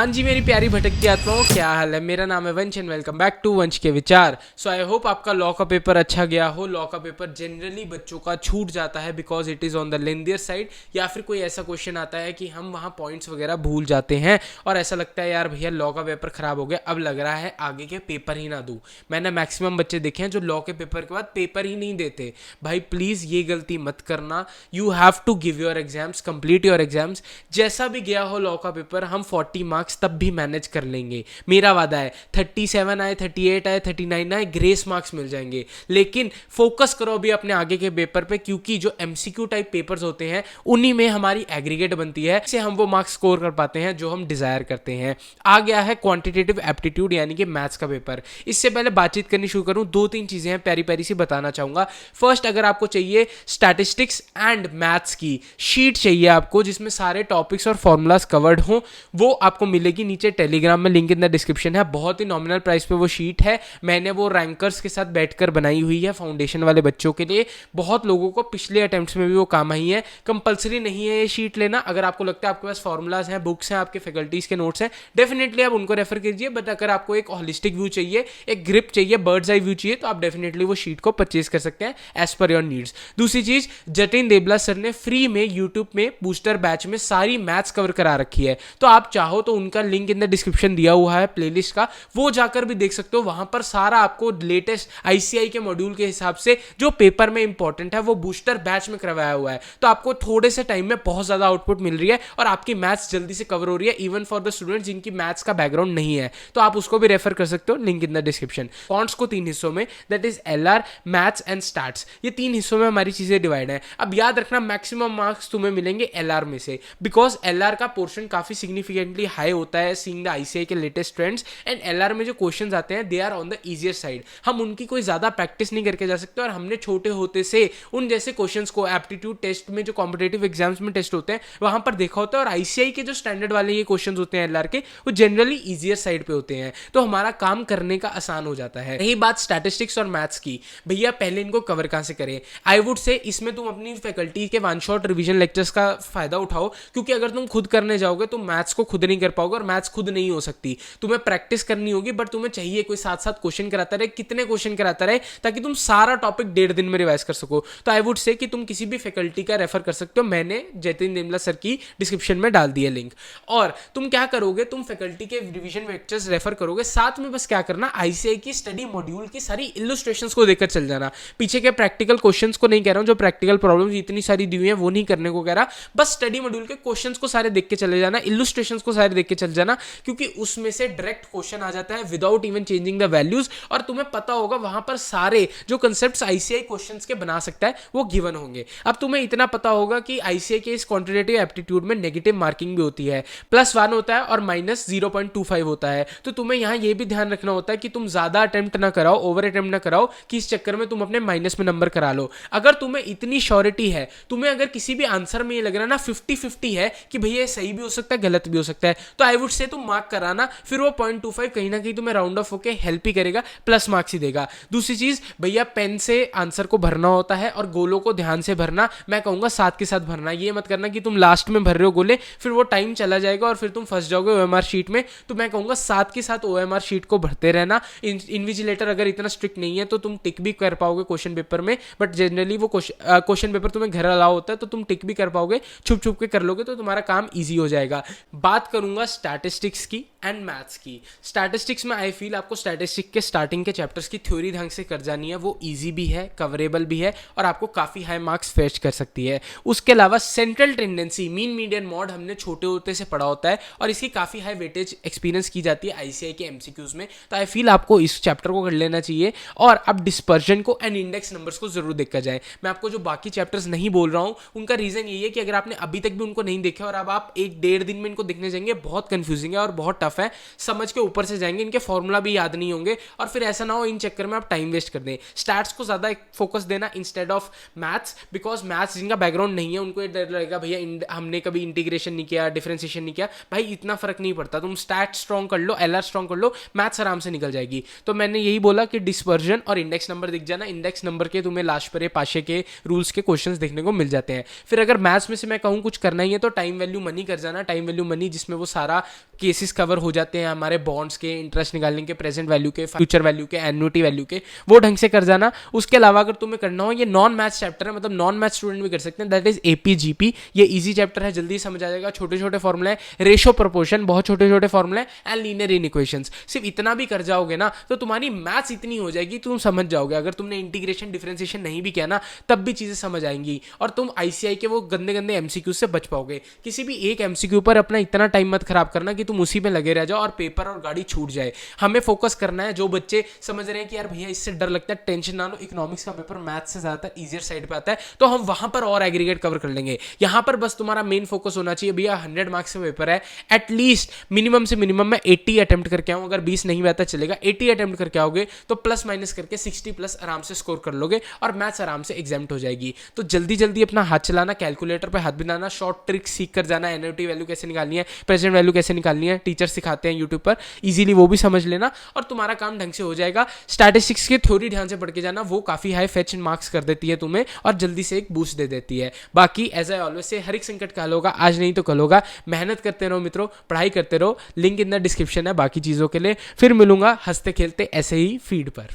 हाँ जी मेरी प्यारी भटकती आत्माओं, क्या हाल है। मेरा नाम है वंश एंड वेलकम बैक टू वंश के विचार। सो आई होप आपका लॉ का पेपर अच्छा गया हो। लॉ का पेपर जनरली बच्चों का छूट जाता है because it is on the लेंदियर साइड, या फिर कोई ऐसा क्वेश्चन आता है कि हम वहाँ पॉइंट्स वगैरह भूल जाते हैं और ऐसा लगता है यार भैया लॉ का पेपर खराब हो गया, अब लग रहा है आगे के पेपर ही ना दूँ। मैंने मैक्सिमम बच्चे देखे हैं जो लॉ के पेपर के बाद पेपर ही नहीं देते। भाई प्लीज़ ये गलती मत करना। You have to give your exams, complete your exams. जैसा भी गया हो लॉ का पेपर, हम 40 मार्क्स तब भी मैनेज कर लेंगे। मेरा वादा है 37 आए, 38 आए, 39 आए, ग्रेस मार्क्स मिल जाएंगे। लेकिन फोकस करो अभी अपने आगे के पेपर पे, क्योंकि जो एमसीक्यू टाइप पेपर्स होते हैं उन्हीं में हमारी एग्रीगेट बनती है, इससे हम वो मार्क्स स्कोर कर पाते हैं जो हम डिजायर करते हैं। आ गया है क्वांटिटेटिव एप्टीट्यूड यानी कि मैथ्स का पेपर। इससे पहले बातचीत करनी शुरू करूं, दो तीन चीजें हैं प्यारी प्यारी सी बताना चाहूंगा। फर्स्ट, अगर आपको चाहिए स्टैटिस्टिक्स एंड मैथ्स की शीट चाहिए आपको जिसमें सारे टॉपिक्स और फॉर्मूलाज कवर्ड हों, वो आपको मिलेगी नीचे टेलीग्राम में, लिंक इन द डिस्क्रिप्शन है। बहुत ही नॉमिनल प्राइस पे वो शीट है। मैंने वो रैंकर्स के साथ बैठकर बनाई हुई है फाउंडेशन वाले बच्चों के लिए। बहुत लोगों को पिछले अटेम्प्ट्स में भी वो काम आई है। कंपलसरी नहीं है ये शीट लेना। अगर आपको लगता है आपके पास फॉर्मूलाज हैं, बुक्स हैं, आपके फैकल्टीज के नोट्स हैं, डेफिनेटली आप उनको रेफर कीजिए। बट अगर आपको एक होलिस्टिक व्यू चाहिए, एक ग्रिप चाहिए, बर्ड्स आई व्यू चाहिए, तो आप डेफिनेटली वो शीट को परचेज कर सकते हैं एज पर योर नीड्स। दूसरी चीज, जतिन देबला सर ने फ्री में यूट्यूब में बूस्टर बैच में सारी मैथ्स कवर करा रखी है। तो आप चाहो तो उनका लिंक इन द डिस्क्रिप्शन दिया हुआ है प्लेलिस्ट का, वो जाकर भी देख सकते हो। वहां पर सारा आपको लेटेस्ट आईसीआई के मॉड्यूल के हिसाब से जो पेपर में इंपॉर्टेंट है वो बूस्टर बैच में करवाया हुआ है। तो आपको थोड़े से टाइम में बहुत ज्यादा आउटपुट मिल रही है और आपकी मैथ्स जल्दी से कवर हो रही है, इवन फॉर द स्टूडेंट्स जिनकी मैथ्स का बैकग्राउंड नहीं है। तो आप उसको भी रेफर कर सकते हो, link in the description. Points को 3 हिस्सों में, that is LR, maths and stats, ये 3 हिस्सों में हमारी चीजें डिवाइड है। अब याद रखना मैक्सिमम मार्क्स तुम्हें मिलेंगे एलआर में से, बिकॉज एलआर का पोर्शन काफी सिग्निफिकेंटली हाई होता है सीइंग द आईसीआई के लेटेस्ट ट्रेंड्स। एंड एलआर में जो क्वेश्चंस आते हैं they are on the easier side. हम उनकी कोई ज्यादा प्रैक्टिस नहीं करके जा सकते, और हमने छोटे होते से उन जैसे क्वेश्चंस को एप्टीट्यूड टेस्ट में, जो कॉम्पिटेटिव एग्जाम्स में टेस्ट होते हैं, वहां पर देखा होता है। और आईसीआई के जो स्टैंडर्ड वाले ये क्वेश्चंस होते हैं एलआर के, वो जनरली इजियर साइड पे होते हैं, तो हमारा काम करने का आसान हो जाता है। रही बात स्टैटिस्टिक्स और मैथ्स की, भैया पहले इनको कवर कहां से करें। आई वुड से इसमें तुम अपनी फैकल्टी के वन शॉट रिवीजन लेक्चर्स का फायदा उठाओ, क्योंकि अगर तुम खुद करने जाओगे तो मैथ्स को खुद नहीं कर पाओगे, और मैथ्स खुद नहीं हो सकती। तुम्हें प्रैक्टिस करनी होगी, बट तुम्हें चाहिए कोई साथ साथ क्वेश्चन कराता रहे। कितने क्वेश्चन कराता रहे ताकि तुम सारा टॉपिक 1.5 दिन में रिवाइज कर सको। तो आई वुड से कि तुम किसी भी फैकल्टी का रेफर कर सकते हो। मैंने जतिन देबला सर की डिस्क्रिप्शन में डाल दिया लिंक। और तुम क्या करोगे, तुम फैकल्टी के रिवीजन लेक्चर्स रेफर करोगे, साथ में बस क्या करना, आईसीआई की स्टडी मॉड्यूल की सारी इलस्ट्रेशंस को देखकर चल जाना। पीछे के प्रैक्टिकल क्वेश्चंस को नहीं कह रहा हूं, जो प्रैक्टिकल प्रॉब्लम्स इतनी सारी दी हुई है वो नहीं करने को कह रहा। बस स्टडी मॉड्यूल के क्वेश्चंस को सारे देख के चले जाना, इलस्ट्रेशंस को सारे देख के चल जाना, क्योंकि उसमें से डायरेक्ट क्वेश्चन आ जाता है without even changing the values. और तुम्हें पता होगा वहां पर सारे जो कंसेप्ट्स आईसीआई क्वेश्चंस के बना सकता है वो गिवन होंगे। अब तुम्हें इतना पता होगा कि आईसीआई के इस क्वांटिटेटिव एप्टीट्यूड में नेगेटिव मार्किंग भी होती है, +1 होता है और -0.25 होता है। तो तुम्हें यहां यह भी ध्यान रखना होता है कि तुम ज्यादा अटेम्प्ट ना कराओ, ओवर अटेम्प्ट ना कराओ, कि इस चक्कर में तुम अपने माइनस में नंबर करा लो। अगर तुम्हें इतनी श्योरिटी है, तुम्हें अगर किसी भी आंसर में ये लग रहा है ना 50-50 है कि भैया सही भी हो सकता है गलत भी हो सकता है, तो आई वुड से तुम मार्क कराना। फिर वो 0.25 कहीं ना कहीं तुम्हें राउंड ऑफ होकर हेल्प ही करेगा, प्लस मार्क्स ही देगा। दूसरी चीज, भैया पेन से आंसर को भरना होता है और गोलों को ध्यान से भरना। मैं कहूंगा साथ के साथ भरना। ये मत करना कि तुम लास्ट में भर रहे हो गोले, फिर वो टाइम चला जाएगा और फिर तुम फंस जाओगे ओएमआर शीट में। तो मैं कहूंगा साथ के साथ ओएमआर शीट को भरते रहना। इन्विजिलेटर अगर इतना स्ट्रिक्ट नहीं है तो तुम टिक भी कर पाओगे क्वेश्चन पेपर में, बट जनरली वो क्वेश्चन पेपर तुम्हें घर अलाउ होता है, तो तुम टिक भी कर पाओगे, छुप छुप के कर लोगे तो तुम्हारा काम ईजी हो जाएगा। बात करूंगा स्टैटिस्टिक्स की एंड मैथ्स की। स्टैटिस्टिक्स में आई फील आपको स्टैटिस्टिक्स के स्टार्टिंग के चैप्टर्स की थ्योरी ढंग से कर जानी है, वो इजी भी है, कवरेबल भी है, और आपको काफी हाई मार्क्स फेच कर सकती है। उसके अलावा central tendency, mean median mode हमने छोटे होते से पढ़ा होता है, और इसकी काफी हाई वेटेज एक्सपीरियंस की जाती है आईसीआई के एमसीक्यूज में। तो आई फील आपको इस चैप्टर को कर लेना चाहिए। और अब डिस्पर्जन को एंड इंडेक्स नंबर्स को जरूर देखा जाए। मैं आपको जो बाकी चैप्टर्स नहीं बोल रहा हूं उनका रीजन यही है कि अगर आपने अभी तक भी उनको नहीं देखा और अब आप 1-1.5 दिन में इनको देखने जाएंगे, बहुत कंफ्यूजिंग है और बहुत टफ है, समझ के ऊपर से जाएंगे, इनके फॉर्मूला भी याद नहीं होंगे, और फिर ऐसा ना हो इन चक्कर में आप टाइम वेस्ट कर दें। स्टैट्स को ज्यादा फोकस देना instead of maths, because maths जिनका बैकग्राउंड नहीं है उनको ये डर लगेगा भैया हमने कभी इंटीग्रेशन नहीं किया, डिफरेंशिएशन नहीं किया। भाई इतना फर्क नहीं पड़ता, तुम स्टैट स्ट्रॉन्ग कर लो, एलआर स्ट्रॉन्ग कर लो, मैथ्स आराम से निकल जाएगी। तो मैंने यही बोला कि डिस्पर्जन और इंडेक्स नंबर दिख जाना। इंडेक्स नंबर के तुम्हें लाशपरे पाशे के रूल्स के क्वेश्चंस देखने को मिल जाते हैं। फिर अगर मैथ्स में से मैं कहूँ कुछ करना ही है तो टाइम वैल्यू मनी कर जाना। टाइम वैल्यू मनी जिसमें वो सारा हमारा केसेस कवर हो जाते हैं हमारे बॉन्ड्स के, इंटरेस्ट निकालने के, प्रेजेंट वैल्यू के, फ्यूचर वैल्यू के, एन्युटी वैल्यू के, वो ढंग से कर जाना। उसके अलावा अगर तुम्हें करना हो, ये नॉन मैथ्स चैप्टर है, मतलब नॉन मैथ्स स्टूडेंट भी कर सकते हैं, दैट इज एपीजीपी। ये इजी चैप्टर है, जल्दी समझ आ जाएगा। छोटे छोटे फॉर्मूले, रेशो प्रोपोर्शन, बहुत छोटे छोटे फॉर्मूले एंड लीनियर इनइक्वेशंस। सिर्फ इतना भी कर जाओगे ना तो तुम्हारी मैथ्स इतनी हो जाएगी, तुम समझ जाओगे। अगर तुमने इंटीग्रेशन डिफरेंशिएशन नहीं भी किया ना तब भी चीजें समझ आएंगी और तुम आईसीआई के वो गंदे गंदे एमसीक्यू से बच पाओगे। किसी भी एक एमसीक्यू पर अपना इतना टाइम मत खराब करना कि तुम उसी में लगे रह जाओ और पेपर और गाड़ी छूट जाए। हमें फोकस करना है। जो बच्चे समझ रहे हैं कि यार भैया इससे डर लगता है, टेंशन ना लो, इकोनॉमिक्स का पेपर मैथ्स से ज्यादा इजियर साइड पे आता है, तो हम वहां पर और एग्रीगेट कवर कर लेंगे। यहां पर बस तुम्हारा मेन फोकस होना चाहिए, भैया 100 मार्क्स का पेपर है, एटलीस्ट मिनिमम से मिनिमम मैं 80 अटेम्प्ट करके आऊं। अगर 20 नहीं आता चलेगा, 80 अटेम्प्ट करके आओगे तो प्लस माइनस करके 60 प्लस आराम से स्कोर कर लोगे और मैथ्स आराम से एग्जाम्ट हो जाएगी। तो जल्दी जल्दी अपना हाथ चलाना, कैलकुलेटर पे हाथ बनाना, शॉर्ट ट्रिक सीख कर जाना, एन्युटी वैल्यू कैसे निकालनी है, प्रेजेंट वैल्यू कैसे निकालनी है, टीचर सिखाते हैं यूट्यूब पर, इजीली वो भी समझ लेना और तुम्हारा काम ढंग से हो जाएगा। स्टैटिस्टिक्स की थ्योरी ध्यान से पढ़ के जाना, वो काफी हाई फेच मार्क्स कर देती है तुम्हें और जल्दी से एक बूस्ट दे देती है। बाकी एज आई ऑलवेज से, हर एक संकट का हल होगा, आज नहीं तो कल होगा। मेहनत करते रहो मित्रों, पढ़ाई करते रहो। लिंक इन द डिस्क्रिप्शन है बाकी चीजों के लिए। फिर मिलूंगा हंसते खेलते ऐसे ही फीड पर।